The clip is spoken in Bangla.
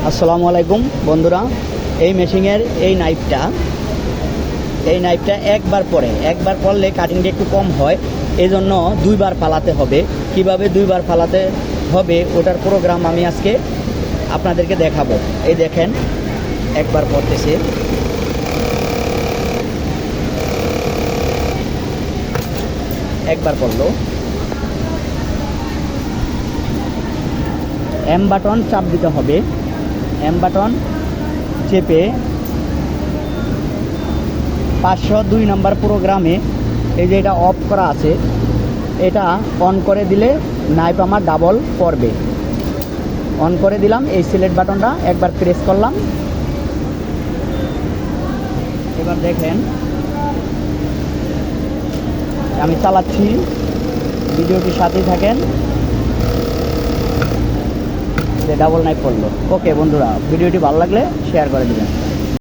আসসালামু আলাইকুম বন্ধুরা, এই মেশিনের এই নাইফটা একবার পরলে কাটিংটা একটু কম হয়, এই জন্য দুইবার পালাতে হবে। কিভাবে দুইবার পালাতে হবে ওটার প্রোগ্রাম আমি আজকে আপনাদেরকে দেখাবো। এই দেখেন, একবার পড়তেছে, একবার পড়লো, এম বাটন চাপ দিতে হবে। এম বাটন চেপে 502 নম্বর প্রোগ্রামে এই যে এটা অফ করা আছে, এটা অন করে দিলে নাইফ আমার ডাবল পড়বে। অন করে দিলাম, এই সিলেক্ট বাটনটা একবার প্রেস করলাম। এবার দেখেন আমি চালাচ্ছি, ভিডিওটির সাথেই থাকেন। যে ডাবল নাইফ পড়লো। ওকে বন্ধুরা, ভিডিওটি ভালো লাগলে শেয়ার করে দিবেন।